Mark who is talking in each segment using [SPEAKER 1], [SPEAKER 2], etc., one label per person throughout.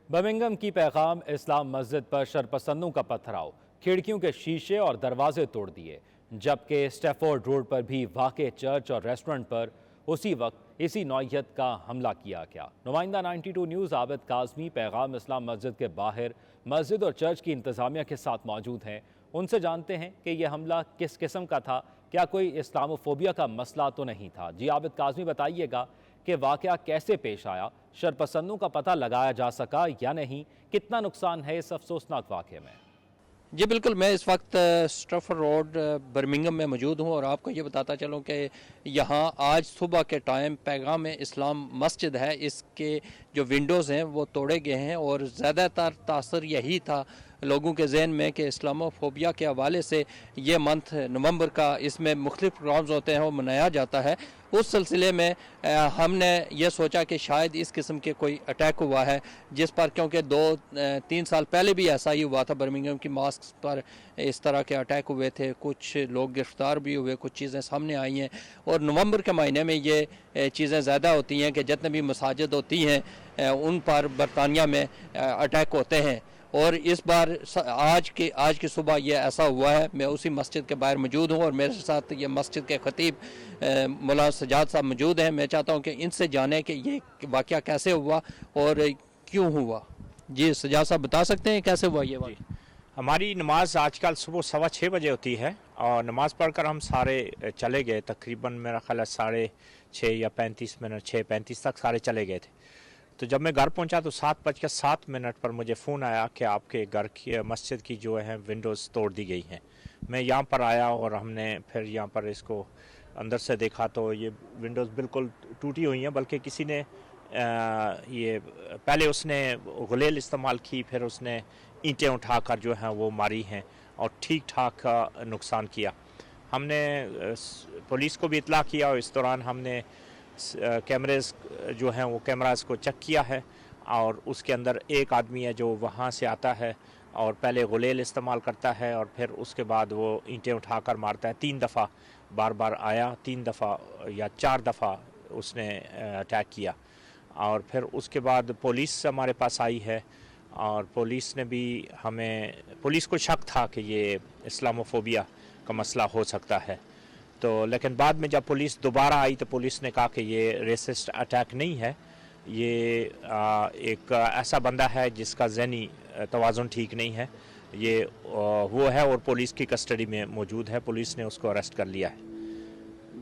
[SPEAKER 1] Birmingham کی پیغام اسلام مسجد پر شرپسندوں کا پتھراؤ، کھڑکیوں کے شیشے اور دروازے توڑ دیے، جبکہ اسٹیفورڈ روڈ پر بھی واقع چرچ اور ریسٹورنٹ پر اسی وقت اسی نوعیت کا حملہ کیا گیا۔ نمائندہ 92 نیوز عابد کاظمی پیغام اسلام مسجد کے باہر مسجد اور چرچ کی انتظامیہ کے ساتھ موجود ہیں۔ ان سے جانتے ہیں کہ یہ حملہ کس قسم کا تھا، کیا کوئی اسلاموفوبیا کا مسئلہ تو نہیں تھا؟ جی عابد کاظمی، بتائیے گا کہ واقعہ کیسے پیش آیا، شرپسندوں کا پتہ لگایا جا سکا یا نہیں، کتنا نقصان ہے اس افسوسناک واقعے میں؟
[SPEAKER 2] جی بالکل، میں اس وقت اسٹیفورڈ روڈ برمنگھم میں موجود ہوں اور آپ کو یہ بتاتا چلوں کہ یہاں آج صبح کے ٹائم پیغام اسلام مسجد ہے، اس کے جو ونڈوز ہیں وہ توڑے گئے ہیں، اور زیادہ تر تاثر یہی تھا لوگوں کے ذہن میں کہ اسلاموفوبیا کے حوالے سے یہ منتھ نومبر کا اس میں مختلف پروگرامز ہوتے ہیں وہ منایا جاتا ہے۔ اس سلسلے میں ہم نے یہ سوچا کہ شاید اس قسم کے کوئی اٹیک ہوا ہے، جس پر کیونکہ 2-3 سال پہلے بھی ایسا ہی ہوا تھا، برمنگھم کی ماسک پر اس طرح کے اٹیک ہوئے تھے، کچھ لوگ گرفتار بھی ہوئے، کچھ چیزیں سامنے آئی ہیں، اور نومبر کے مہینے میں یہ چیزیں زیادہ ہوتی ہیں کہ جتنے بھی مساجد ہوتی ہیں ان پر برطانیہ میں اٹیک ہوتے ہیں، اور اس بار آج کی صبح یہ ایسا ہوا ہے۔ میں اسی مسجد کے باہر موجود ہوں اور میرے ساتھ یہ مسجد کے خطیب مولانا سجاد صاحب موجود ہیں۔ میں چاہتا ہوں کہ ان سے جانیں کہ یہ واقعہ کیسے ہوا اور کیوں ہوا۔ جی سجاد صاحب بتا سکتے ہیں کیسے ہوا یہ واقعہ؟
[SPEAKER 3] ہماری نماز آج کل صبح 6:15 بجے ہوتی ہے، اور نماز پڑھ کر ہم سارے چلے گئے، تقریباً میرا خیال ہے 6:30 یا 35 منٹ 6:35 تک سارے چلے گئے تھے۔ تو جب میں گھر پہنچا تو 7:07 پر مجھے فون آیا کہ آپ کے گھر کی مسجد کی جو ہے ونڈوز توڑ دی گئی ہیں۔ میں یہاں پر آیا اور ہم نے پھر یہاں پر اس کو اندر سے دیکھا تو یہ ونڈوز بالکل ٹوٹی ہوئی ہیں، بلکہ کسی نے یہ پہلے اس نے غلیل استعمال کی، پھر اس نے اینٹیں اٹھا کر جو ہیں وہ ماری ہیں اور ٹھیک ٹھاک نقصان کیا۔ ہم نے پولیس کو بھی اطلاع کیا، اور اس دوران ہم نے کیمریز جو ہیں وہ کیمراز کو چیک کیا ہے، اور اس کے اندر ایک آدمی ہے جو وہاں سے آتا ہے اور پہلے غلیل استعمال کرتا ہے، اور پھر اس کے بعد وہ اینٹیں اٹھا کر مارتا ہے۔ 3 دفعہ بار بار آیا، 3 دفعہ یا 4 دفعہ اس نے اٹیک کیا، اور پھر اس کے بعد پولیس ہمارے پاس آئی ہے، اور پولیس نے بھی پولیس کو شک تھا کہ یہ اسلاموفوبیا کا مسئلہ ہو سکتا ہے، تو لیکن بعد میں جب پولیس دوبارہ آئی تو پولیس نے کہا کہ یہ ریسسٹ اٹیک نہیں ہے، یہ ایک ایسا بندہ ہے جس کا ذہنی توازن ٹھیک نہیں ہے، یہ وہ ہے اور پولیس کی کسٹڈی میں موجود ہے، پولیس نے اس کو اریسٹ کر لیا ہے۔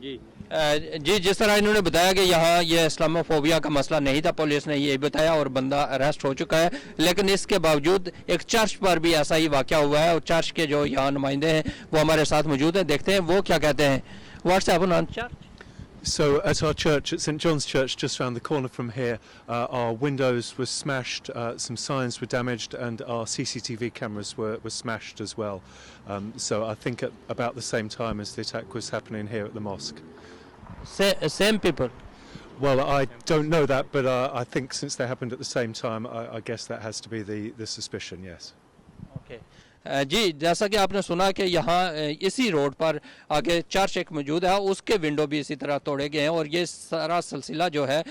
[SPEAKER 2] جی جس طرح انہوں نے بتایا کہ یہاں یہ اسلاموفوبیا کا مسئلہ نہیں تھا، پولیس نے یہ بتایا، اور بندہ اریسٹ ہو چکا ہے، لیکن اس کے باوجود ایک چرچ پر بھی ایسا ہی واقعہ ہوا ہے، اور چرچ کے جو یہاں نمائندے ہیں وہ ہمارے ساتھ موجود ہیں، دیکھتے ہیں وہ کیا کہتے ہیں۔ What's happen on church?
[SPEAKER 4] So at our church, at St John's Church, just round the corner from here, our windows were smashed, some signs were damaged, and our CCTV cameras were smashed as well. So I think at about the same time as the attack was happening here at the mosque.
[SPEAKER 2] Same people?
[SPEAKER 4] Well, I don't know that, but I think since they happened at the same time, I guess that has to be the suspicion, yes.
[SPEAKER 2] Okay. جی جیسا کہ آپ نے سنا کہ یہاں اسی road پر آگے church ایک موجود ہے، اس کے ونڈو بھی اسی طرح توڑے گئے ہیں، اور یہ سارا سلسلہ جو ہے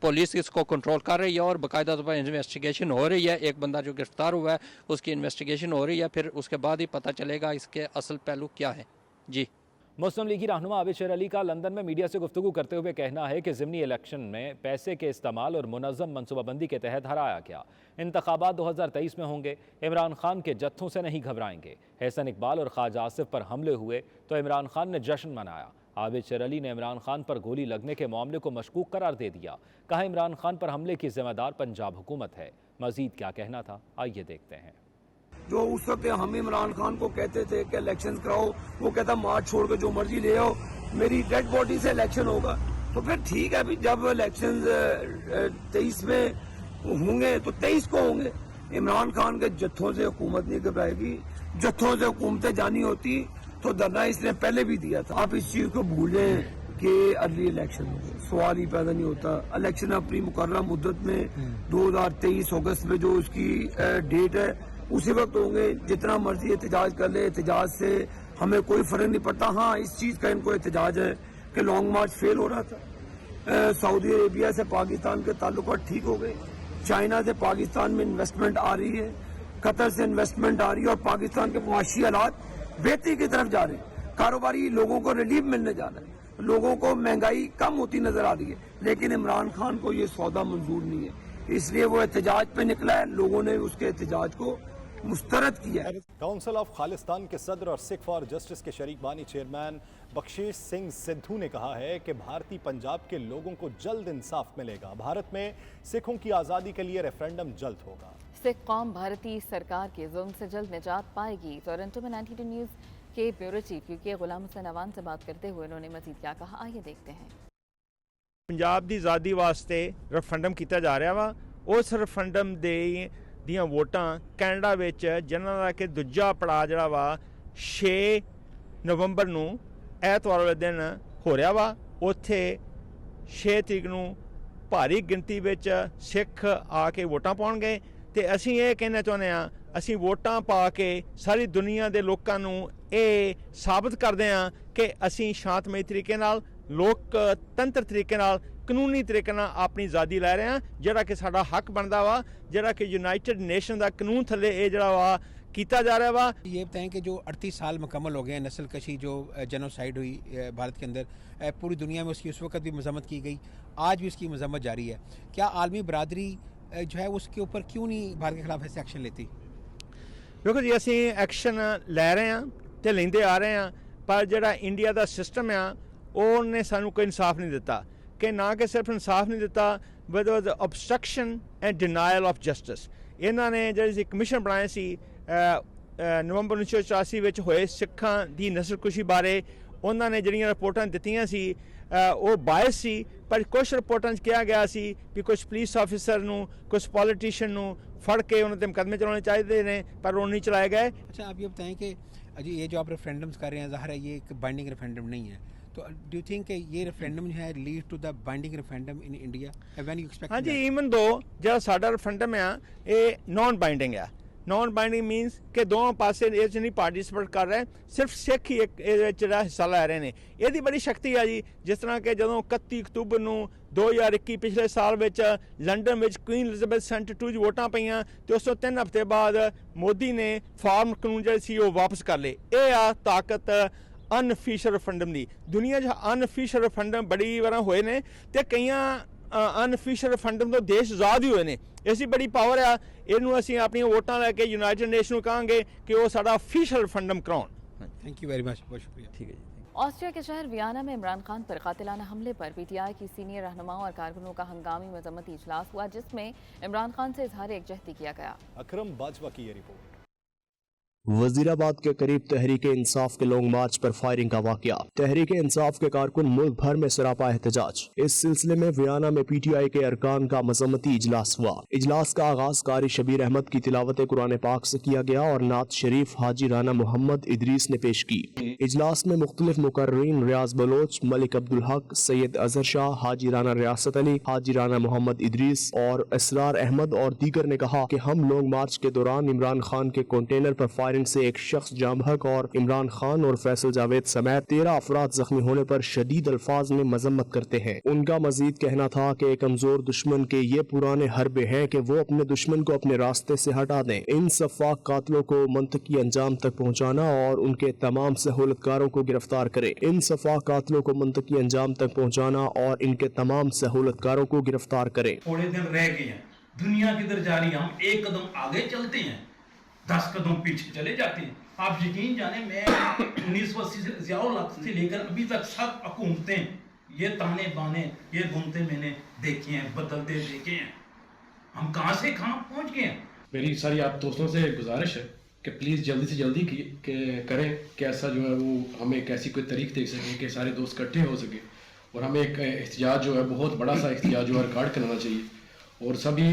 [SPEAKER 2] پولیس اس کو کنٹرول کر رہی ہے، اور باقاعدہ طور پر انویسٹیگیشن ہو رہی ہے۔ ایک بندہ جو گرفتار ہوا ہے اس کی انویسٹیگیشن ہو رہی ہے، پھر اس کے بعد ہی پتہ چلے گا اس کے اصل پہلو کیا ہے۔ جی
[SPEAKER 1] مسلم لیگی رہنما عابد شیر علی کا لندن میں میڈیا سے گفتگو کرتے ہوئے کہنا ہے کہ ضمنی الیکشن میں پیسے کے استعمال اور منظم منصوبہ بندی کے تحت ہرایا گیا۔ انتخابات 2023 میں ہوں گے، عمران خان کے جتھوں سے نہیں گھبرائیں گے۔ حسن اقبال اور خواجہ آصف پر حملے ہوئے تو عمران خان نے جشن منایا۔ عابد شیر علی نے عمران خان پر گولی لگنے کے معاملے کو مشکوک قرار دے دیا، کہا عمران خان پر حملے کی ذمہ دار پنجاب حکومت ہے۔ مزید کیا کہنا تھا، آئیے دیکھتے ہیں۔
[SPEAKER 5] جو اس وقت ہم عمران خان کو کہتے تھے کہ الیکشن کراؤ، وہ کہتا مارچ چھوڑ کے جو مرضی لے آؤ، میری ڈیڈ باڈی سے الیکشن ہوگا، تو پھر ٹھیک ہے، جب الیکشن 23 میں ہوں گے تو 23 کو ہوں گے۔ عمران خان کے جتھوں سے حکومت نہیں گھبرائے گی، جتھوں سے حکومتیں جانی ہوتی تو دھرنا اس نے پہلے بھی دیا تھا۔ آپ اس چیز کو بھولیں کہ ارلی الیکشن ہو گئے، سوال ہی پیدا نہیں ہوتا۔ الیکشن اپنی مقررہ مدت میں 2023 اگست میں جو اس کی ڈیٹ ہے اسی وقت ہوں گے۔ جتنا مرضی احتجاج کر لے، احتجاج سے ہمیں کوئی فرق نہیں پڑتا۔ ہاں اس چیز کا ان کو احتجاج ہے کہ لانگ مارچ فیل ہو رہا تھا، سعودی عربیہ سے پاکستان کے تعلقات ٹھیک ہو گئے، चाइना से पाकिस्तान में इन्वेस्टमेंट आ रही है, कतर से इन्वेस्टमेंट आ रही है और पाकिस्तान के मुआशी हालात बेहतरी की तरफ जा रहे हैं। कारोबारी लोगों को रिलीफ मिलने जा रहा है, लोगों को महंगाई कम होती नजर आ रही है, लेकिन इमरान खान को ये सौदा मंजूर नहीं है, इसलिए वो एहतजाज पे निकला है। लोगों ने उसके एहतजाज को मुस्तरद किया है।
[SPEAKER 6] काउंसिल ऑफ खालिस्तान के सदर और सिख फॉर जस्टिस के शरीक बानी चेयरमैन बख्शीश सिंह सिद्धू ने कहा है कि भारतीय पंजाब के लोगों को जल्द इंसाफ मिलेगा। भारत में सिखों की आज़ादी के लिए रेफरेंडम जल्द होगा।
[SPEAKER 7] सिख कौम भारतीय सरकार के जुल्म से जल्द निजात पाएगी। टोरंटो में 92 न्यूज़ के bureau chief UK Ghulam Hussain Awan से बात करते हुए उन्होंने मजीद क्या कहा, आइए देखते हैं।
[SPEAKER 3] पंजाब की आज़ादी वास्ते रेफरेंडम किया जा रहा वा। उस रेफरेंडम ਦੀਆਂ ਵੋਟਾਂ ਕੈਨੇਡਾ ਵਿੱਚ ਜਿਨ੍ਹਾਂ ਦਾ ਕਿ ਦੂਜਾ ਪੜਾਅ ਜਿਹੜਾ ਵਾ 6 ਨਵੰਬਰ ਨੂੰ ਐਤਵਾਰ ਵਾਲੇ ਦਿਨ ਹੋ ਰਿਹਾ ਵਾ। ਉੱਥੇ 6 ਤਰੀਕ ਨੂੰ ਭਾਰੀ ਗਿਣਤੀ ਵਿੱਚ ਸਿੱਖ ਆ ਕੇ ਵੋਟਾਂ ਪਾਉਣਗੇ ਤੇ ਅਸੀਂ ਇਹ ਕਹਿਣਾ ਚਾਹੁੰਦੇ ਹਾਂ, ਅਸੀਂ ਵੋਟਾਂ ਪਾ ਕੇ ਸਾਰੀ ਦੁਨੀਆ ਦੇ ਲੋਕਾਂ ਨੂੰ ਇਹ ਸਾਬਤ ਕਰਦੇ ਹਾਂ ਕਿ ਅਸੀਂ ਸ਼ਾਂਤਮਈ ਤਰੀਕੇ ਨਾਲ ਲੋਕਤੰਤਰ ਤਰੀਕੇ ਨਾਲ ਕਾਨੂੰਨੀ ਤਰੀਕੇ ਨਾਲ ਆਪਣੀ ਆਜ਼ਾਦੀ ਲੈ ਰਹੇ ਹਾਂ, ਜਿਹੜਾ ਕਿ ਸਾਡਾ ਹੱਕ ਬਣਦਾ ਵਾ, ਜਿਹੜਾ ਕਿ यूनाइटेड नेशन ਦਾ ਕਾਨੂੰਨ ਥੱਲੇ ਇਹ ਜਿਹੜਾ ਵਾ किया जा रहा है।
[SPEAKER 8] ये बताएं कि जो 38 साल मुकम्मल हो गए हैं नस्ल कशी जो जेनोसाइड हुई भारत के अंदर, पूरी दुनिया में उसकी उस वक्त भी मजम्मत की गई, आज भी उसकी मजम्मत जारी है। क्या आलमी बरादरी जो है उसके ऊपर क्यों नहीं भारत के खिलाफ ऐसे एक्शन लेती?
[SPEAKER 3] देखो जी, असी एक्शन लै रहे हैं तो लेंदे आ रहे हैं, पर जिहड़ा इंडिया का सिस्टम आ उन्हें सानू कोई इंसाफ नहीं दिता, कि ना कि सिर्फ इंसाफ नहीं दिता but was obstruction and denial of justice. इन्होंने जिहड़ी कमीशन बनाया सी नवंबर 1984 ਵਿੱਚ ਹੋਏ ਸਿੱਖਾਂ ਦੀ ਨਸਲਕੁਸ਼ੀ ਬਾਰੇ, ਉਹਨਾਂ ਨੇ ਜਿਹੜੀਆਂ ਰਿਪੋਰਟਾਂ ਦਿੱਤੀਆਂ ਸੀ ਉਹ ਬਾਇਸ ਸੀ, ਪਰ ਕੁਝ ਰਿਪੋਰਟਾਂ 'ਚ ਕਿਹਾ ਗਿਆ ਸੀ ਕਿ ਕੁਝ ਪੁਲਿਸ ਆਫੀਸਰ ਨੂੰ, ਕੁਝ ਪੋਲੀਟੀਸ਼ੀਅਨ ਨੂੰ ਫੜ ਕੇ ਉਹਨਾਂ 'ਤੇ ਮੁਕੱਦਮੇ ਚਲਾਉਣੇ ਚਾਹੀਦੇ ਨੇ, ਪਰ ਉਹ ਨਹੀਂ चलाए गए।
[SPEAKER 8] अच्छा, आप ये बताएं कि अजी ये जो आप रेफरेंडम्स कर रहे हैं, ज़ाहिर है ये एक बाइंडिंग रेफरेंडम नहीं है, तो डू यू थिंक कि ये रेफरेंडम जो है lead to the binding referendum in India? When you expect?
[SPEAKER 3] हाँ जी, ईवन दो ਜਿਹੜਾ ਸਾਡਾ रेफरेंडम ਆ ਇਹ नॉन बाइंडिंग ਆ। नॉन बाइंडिंग मीनस कि दोनों पासे ਇਹ 'ਚ ਨਹੀਂ ਪਾਰਟਿਸਿਪੇਟ ਕਰ ਰਹੇ, ਸਿਰਫ ਸਿੱਖ ਹੀ ਇਹਦੇ ਵਿੱਚ ਜਿਹੜਾ ਹਿੱਸਾ ਲੈ ਰਹੇ ਨੇ। ਇਹਦੀ ਬੜੀ ਸ਼ਕਤੀ ਆ ਜੀ, ਜਿਸ ਤਰ੍ਹਾਂ ਕਿ ਜਦੋਂ 31 ਅਕਤੂਬਰ ਨੂੰ 2021 ਪਿਛਲੇ ਸਾਲ ਵਿੱਚ ਲੰਡਨ ਵਿੱਚ ਕੁਈਨ ਐਲਿਜ਼ਾਬੈਥ ਸੈਂਟਰ 2 'ਚ ਵੋਟਾਂ ਪਈਆਂ ਤੇ ਉਸ ਤੋਂ 3 ਹਫ਼ਤੇ ਬਾਅਦ ਮੋਦੀ ਨੇ ਫਾਰਮ ਕਾਨੂੰਨ ਜਿਹੜੇ ਸੀ ਉਹ ਵਾਪਸ ਕਰ ਲਏ। ਇਹ ਆ ਤਾਕਤ ਅਨਅਫੀਸ਼ੀਅਲ ਰੈਫਰੈਂਡਮ ਦੀ। ਦੁਨੀਆ 'ਚ ਅਨਅਫੀਸ਼ੀਅਲ ਰੈਫਰੈਂਡਮ ਬੜੀ ਵਾਰਾਂ ਹੋਏ ਨੇ ਤੇ ਕਈਆਂ ਅਨਅਫੀਸ਼ੀਅਲ ਰੈਫਰੈਂਡਮ ਤੋਂ ਦੇਸ਼ ਆਜ਼ਾਦ ਹੀ ਹੋਏ ਨੇ। ऐसी बड़ी पावर आ, ਇਹਨੂੰ ਅਸੀਂ ਆਪਣੀਆਂ ਵੋਟਾਂ ਲੈ ਕੇ यूनाइटेड नेशन ਨੂੰ ਕਹਾਂਗੇ कि वो साडा ऑफिशियल रेफरेंडम कराउन।
[SPEAKER 8] थैंक यू वेरी मच, बहुत शुक्रिया।
[SPEAKER 3] ठीक है जी।
[SPEAKER 7] ऑस्ट्रिया के शहर वियना में इमरान खान पर कातिलाना हमले पर पीटीआई की सीनियर रहनुमाओं और कारकुनों का हंगामी मजम्मती इजलास हुआ, जिसमें इमरान खान से इजहार यकजहती किया गया।
[SPEAKER 6] अकरम बाजवा की ये रिपोर्ट।
[SPEAKER 9] वजीराबाद के करीब तहरीक इंसाफ के लॉन्ग मार्च पर फायरिंग का वाकया। तहरीक इंसाफ के कारकुन मुल्क भर में सरापा एहतजाज। इस सिलसिले में वियना में पीटीआई के अरकान का मजम्मती इजलास हुआ। इजलास का आगाज कारी शबीर अहमद की तिलावत कुरान पाक से किया गया और नात शरीफ हाजी राना मोहम्मद इदरीस ने पेश की। इजलास में मुख्तलिफ मुकर्रीन रियाज बलोच, मलिक अब्दुल हक, सैयद अजहर शाह, हाजी राना रियासत अली, हाजी राना मोहम्मद इदरीस और असरार अहमद और दीगर ने कहा कि हम लॉन्ग मार्च के दौरान इमरान खान के कंटेनर पर फायरिंग से एक शख्स जाम हक और इमरान खान और फैसल जावेद समेत 13 अफराद जख्मी होने पर शदीद अल्फाज में मजम्मत करते हैं। उनका मजीद कहना था कि एक कमजोर दुश्मन के ये पुराने हरबे हैं कि वो अपने दुश्मन को अपने रास्ते से हटा दें। इन सफाक कातलों को मंतकी अंजाम तक पहुँचाना और उनके तमाम सहूलतकारों को गिरफ्तार करे। इन सफाक कातलों को मंतकी अंजाम तक पहुँचाना और इनके तमाम सहूलतकारों को गिरफ्तार करे।
[SPEAKER 10] थोड़े दिन रह गए हैं, दुनिया किधर जा रही है, हम एक कदम आगे चलते हैं 10 कदम पीछे चले जाते हैं। आप यकीन जाने, मैं 1980 से ज़ियाउल से लेकर अभी तक सब हुकूमतें ये ताने बाने ये घूमते मैंने देखे हैं, बदलते देखे हैं। हम कहाँ से कहाँ पहुँच गए हैं।
[SPEAKER 11] मेरी सारी आप दोस्तों से गुजारिश है कि प्लीज़ जल्दी से जल्दी करें कि ऐसा जो है वो हमें एक ऐसी कोई तरीक देख सकें कि सारे दोस्त इकट्ठे हो सके और हमें एक एहतजाज जो है बहुत बड़ा सा एहतजाज जो है रिकॉर्ड कराना चाहिए और सभी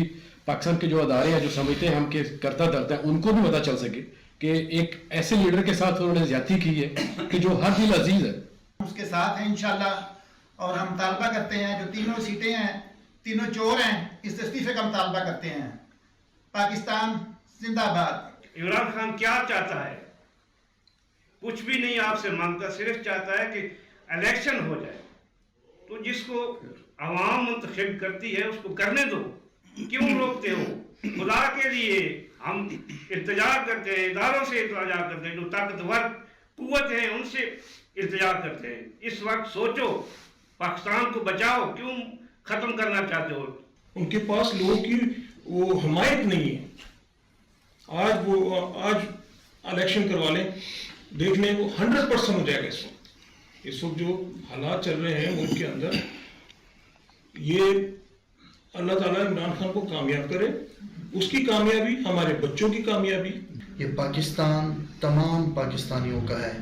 [SPEAKER 11] पाकिस्तान के जो अदारे हैं जो समझते हैं हम के करता धरता है उनको भी पता चल सके कि एक ऐसे लीडर के साथ उन्होंने ज्यादती की है कि जो हर दिल अजीज है।
[SPEAKER 12] उसके साथ हैं इंशाल्लाह और हम तालबा करते हैं जो तीनों सीटें हैं, तीनों चोर हैं, इस इस्तीफे का मुतालबा करते हैं। पाकिस्तान जिंदाबाद।
[SPEAKER 10] इमरान खान क्या चाहता है? कुछ भी नहीं आपसे मांगता, सिर्फ चाहता है कि इलेक्शन हो जाए, तो जिसको आवाम मुंतखब करती है उसको करने दो।
[SPEAKER 13] क्यों रोकते हो? खुदा के लिए हम इल्तिजा करते हैं, इदारों से इल्तिजा करते हैं, जो ताकतवर कुव्वत है उनसे इल्तिजा करते हैं। इस वक्त सोचो, पाकिस्तान को बचाओ, क्यों खत्म करना चाहते हो?
[SPEAKER 10] उनके पास लोगों की वो हमायत नहीं है। आज इलेक्शन करवा लें, देख लें वो 100% हो जाएगा। इस वक्त जो हालात चल रहे हैं मुल्क के अंदर, ये अल्लाह ताला इमरान खान को कामयाब करे, उसकी कामयाबी हमारे बच्चों की कामयाबी।
[SPEAKER 14] ये पाकिस्तान तमाम पाकिस्तानियों का है,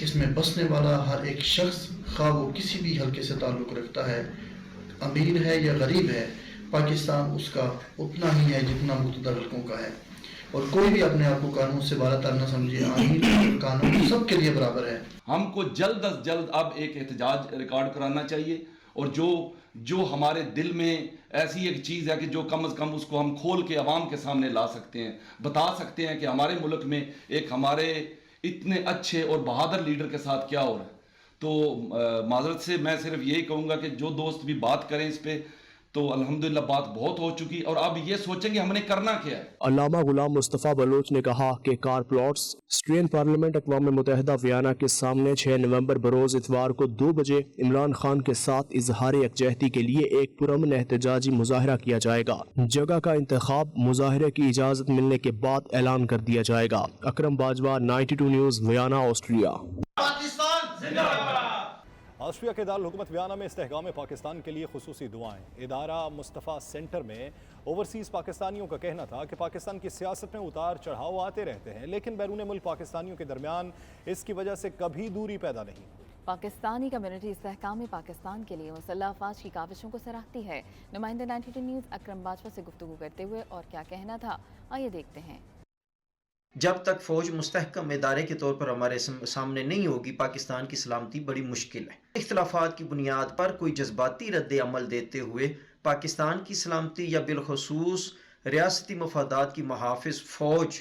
[SPEAKER 14] इसमें बसने वाला हर एक शख्स, खा वो किसी भी हल्के से ताल्लुक़ रखता है, अमीर है या गरीब है, पाकिस्तान उसका उतना ही है जितना मुतअद्दिद हल्कों का है। और कोई भी अपने आप को कानून से बालातर न समझे, आमीन कानून सबके लिए बराबर है।
[SPEAKER 15] हमको जल्द अज जल्द अब एक एहतजाज रिकॉर्ड कराना चाहिए, और जो हमारे दिल में ऐसी एक चीज़ है कि जो कम अज़ कम उसको हम खोल के आवाम के सामने ला सकते हैं, बता सकते हैं कि हमारे मुल्क में एक हमारे इतने अच्छे और बहादुर लीडर के साथ क्या हो रहा है। तो माजरत से मैं सिर्फ यही कहूँगा कि जो दोस्त भी बात करें इस पे, तो अल्हम्दुलिल्लाह बात बहुत हो चुकी, और अब ये सोचेंगे हमने करना क्या है।
[SPEAKER 9] अल्लामा गुलाम मुस्तफ़ा बलोच ने कहा कि कार प्लॉट्स ऑस्ट्रियन पार्लियामेंट अक़वाम मुत्तहिदा वियना के सामने 6 नवंबर बरोज़ इतवार को 2 बजे इमरान खान के साथ इजहार यकजहती के लिए एक पुरअमन एहतजाजी मुजाहरा किया जाएगा। जगह का इंतखाब मुजाहरे की इजाज़त मिलने के बाद ऐलान कर दिया जाएगा। Akram Bajwa, 92 news, Vienna, Austria.
[SPEAKER 6] Austria के दारुल हुकूमत वियना में इस्तेहकाम पाकिस्तान के लिए खुसूसी दुआएं। इदारा मुस्तफ़ा सेंटर में ओवरसीज़ पाकिस्तानियों का कहना था कि पाकिस्तान की सियासत में उतार चढ़ाव आते रहते हैं, लेकिन बैरून मुल्क पाकिस्तानियों के दरमियान इसकी वजह से कभी दूरी पैदा नहीं।
[SPEAKER 7] पाकिस्तानी कम्युनिटी इस्तेहकाम पाकिस्तान के लिए मुसल्लह अफवाज की काविशों को सराहती है। नुमाइंदा 92 न्यूज़ अकरम बाजवा से गुफ्तगू करते हुए और क्या कहना था, आइए देखते हैं।
[SPEAKER 16] जब तक फ़ौज मुस्तहकम इदारे के तौर पर हमारे सामने नहीं होगी, पाकिस्तान की सलामती बड़ी मुश्किल है। इख्तलाफात की बुनियाद पर कोई जज्बाती रद्द अमल देते हुए पाकिस्तान की सलामती या बिलखसूस रियासती मफादात की मुहाफ़िज़ फ़ौज,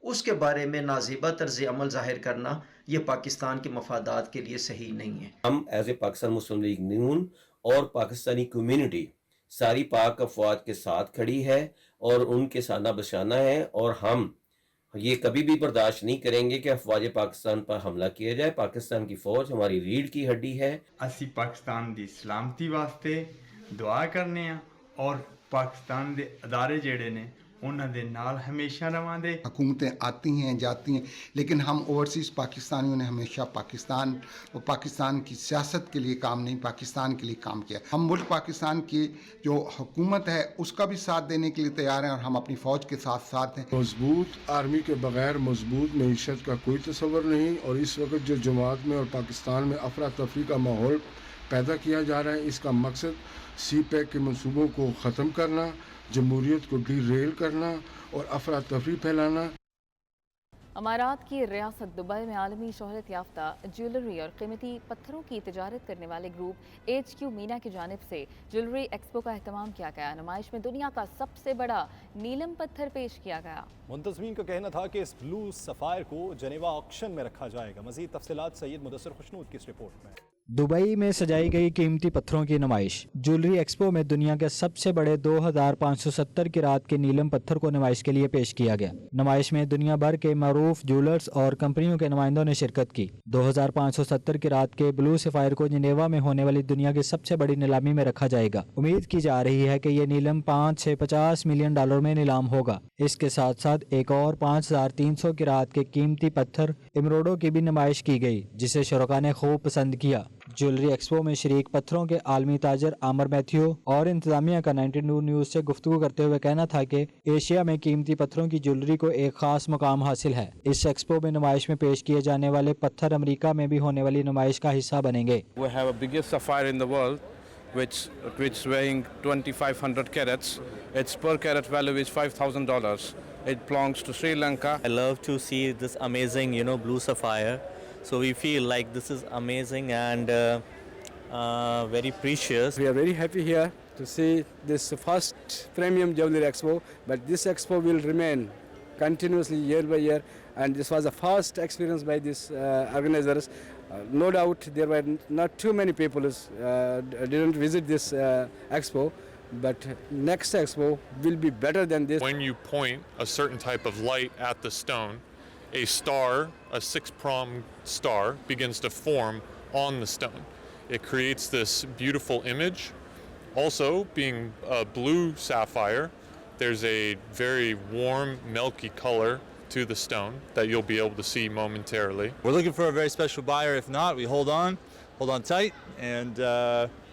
[SPEAKER 16] उसके बारे में नाज़ेबा तर्ज़ अमल ज़ाहिर करना, ये पाकिस्तान के मफादात के लिए सही नहीं है।
[SPEAKER 17] हम as a Pakistan Muslim League Noon और पाकिस्तानी कम्यूनिटी सारी पाक अफवाज के साथ खड़ी है और उनके साना बशाना है, और हम ये कभी भी बर्दाश्त नहीं करेंगे कि अफवाज पाकिस्तान पर हमला किया जाए। पाकिस्तान की फौज हमारी रीढ़ की हड्डी है।
[SPEAKER 18] असी पाकिस्तान दी सलामती वास्ते दुआ करने हैं और पाकिस्तान दे अदारे जेड़े ने उन्हां दे नाल हमेशा रवांदे।
[SPEAKER 19] हुकूमतें आती हैं जाती हैं, लेकिन हम ओवरसीज़ पाकिस्तानियों ने हमेशा पाकिस्तान और पाकिस्तान की सियासत के लिए काम नहीं, पाकिस्तान के लिए काम किया। हम मुल्क पाकिस्तान की जो हुकूमत है उसका भी साथ देने के लिए तैयार हैं, और हम अपनी फ़ौज के साथ साथ हैं।
[SPEAKER 20] मजबूत आर्मी के बगैर मजबूत मीशत का कोई तस्वर नहीं, और इस वक्त जो जमात में और पाकिस्तान में अफरा तफरी का माहौल पैदा किया जा रहा है, इसका मकसद CPEC के मनसूबों को ख़त्म करना, जमहूरियत को डीरेल करना और अफरा तफरी फैलाना।
[SPEAKER 7] अमारात की रियासत दुबई में आलमी शोहरत याफ्ता ज्वेलरी और कीमती पत्थरों की तिजारत करने वाले ग्रुप HQ मीना की जानिब से ज्वेलरी एक्सपो का एहतमाम किया गया। नुमाइश में दुनिया का सबसे बड़ा नीलम पत्थर पेश किया गया।
[SPEAKER 6] मुंतज़मीन का कहना था कि इस ब्लू सफ़ायर को जनेवा ऑक्शन में रखा जाएगा। मज़ीद तफसीलात सैयद मुदस्सिर खुशनूद की इस रिपोर्ट में।
[SPEAKER 21] दुबई में सजाई गई कीमती पत्थरों की नुमाइश। ज्वेलरी एक्सपो में दुनिया के सबसे बड़े 2570 किरात के नीलम पत्थर को नुमाइश के लिए पेश किया गया। नुमाइश में दुनिया भर के मरूफ ज्वेलर्स और कंपनियों के नुमाइंदों ने शिरकत की। 2570 किरात के ब्लू सफ़ायर को जिनेवा में होने वाली दुनिया की सबसे बड़ी नीलामी में रखा जाएगा। उम्मीद की जा रही है कि ये नीलम 5 से 50 मिलियन डॉलर में नीलाम होगा। इसके साथ साथ एक और 5300 किरात के कीमती पत्थर इमरोडो की भी नुमाइश की गई, जिसे शुरका ने खूब पसंद किया। ज्वेलरी एक्सपो में शरीक पत्थरों के आलमी ताजर आमर मैथ्यू और इंतजामिया का 92 न्यूज़ से गुफ्तगू करते हुए कहना था कि एशिया में कीमती पत्थरों की ज्वेलरी को एक खास मुकाम हासिल है। इस एक्सपो में नुमाइश में पेश किए जाने वाले पत्थर अमेरिका में भी होने वाली नुमाइश का हिस्सा बनेंगे।
[SPEAKER 22] We have a biggest sapphire in the world, which weighing 2500 carats. Its per carat value is $5,000. It belongs to Sri Lanka.
[SPEAKER 23] I love to see this amazing, blue sapphire. So we feel like this is amazing and very precious.
[SPEAKER 24] We are very happy here to see this first premium jewelry expo, but this expo will remain continuously year by year, and this was a first experience by these organizers. No doubt there were not too many people didn't visit this expo, but next expo will be better than this.
[SPEAKER 1] When you point a certain type of light at the stone, a star, a six-pronged star, begins to form on the stone. It creates this beautiful image. Also, being a blue sapphire, there's a very warm, milky color to the stone that you'll be able to see momentarily.
[SPEAKER 2] We're looking for a very special buyer. If not, we hold on tight, and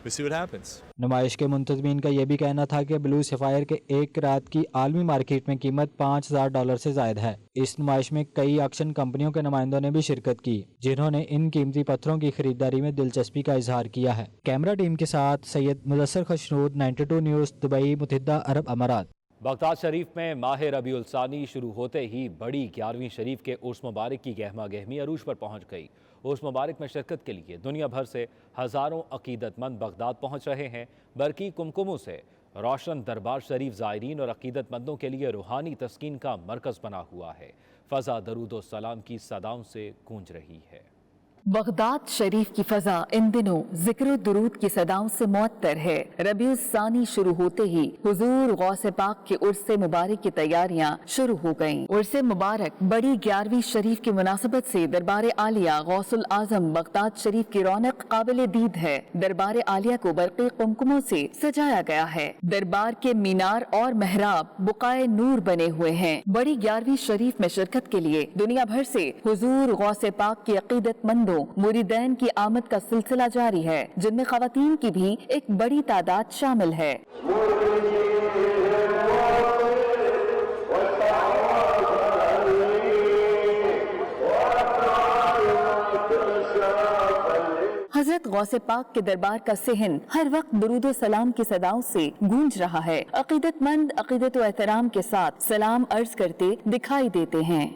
[SPEAKER 2] we see what happens.
[SPEAKER 21] नुमाइश के मुंतज़मीन का यह भी कहना था कि blue sapphire के एक रात की आलमी मार्केट में कीमत $5,000 से ज़ायद है। इस नुमाइश में कई ऑक्शन कंपनियों के नुमाइंदों ने भी शिरकत की, जिन्होंने इन कीमती पत्थरों की खरीदारी में दिलचस्पी का इजहार किया है। कैमरा टीम के साथ सैयद मुदस्सर खशनूद, 92 न्यूज़, दुबई, मुत्तहिदा अरब अमारात।
[SPEAKER 4] बगदाद शरीफ में माह रबीउल सानी शुरू होते ही बड़ी 11वीं शरीफ के उर्स मुबारक की गहमा गहमी अरूज पर पहुंच गई। उर्स मुबारक में शिरकत के लिए दुनिया भर से हज़ारों अकीदतमंद बगदाद पहुंच रहे हैं। बरकी कुमकुमों से रोशन दरबार शरीफ ज़ायरीन और अकीदतमंदों के लिए रूहानी तस्कीन का मरकज़ बना हुआ है। फ़ज़ा दरूद सलाम की सदाओं से गूंज रही है।
[SPEAKER 7] बगदाद शरीफ की फजा इन दिनों जिक्र दुरूद की सदाओं से मुअत्तर है। रबीउल सानी शुरू होते ही हुजूर गौसे पाक के उर्स मुबारक की तैयारियां शुरू हो गईं। उर्स मुबारक बड़ी 11वीं शरीफ की मुनासबत से दरबार आलिया गौसुल आजम बगदाद शरीफ की रौनक काबिल दीद है। दरबार आलिया को बरक़ी कुमकुमों से सजाया गया है। दरबार के मीनार और महराब बुकाए नूर बने हुए हैं। बड़ी 11वीं शरीफ में शिरकत के लिए दुनिया भर से हुजूर गौसे पाक की अकीदतमंदों मुरीदैन की आमद का सिलसिला जारी है, जिनमें खवातीन की भी एक बड़ी तादाद शामिल है। हजरत गौसे पाक के दरबार का सहन हर वक्त दुरूद सलाम की सदाओं से गूंज रहा है। अकीदतमंद अकीदत व एहतराम के साथ सलाम अर्ज करते दिखाई देते हैं।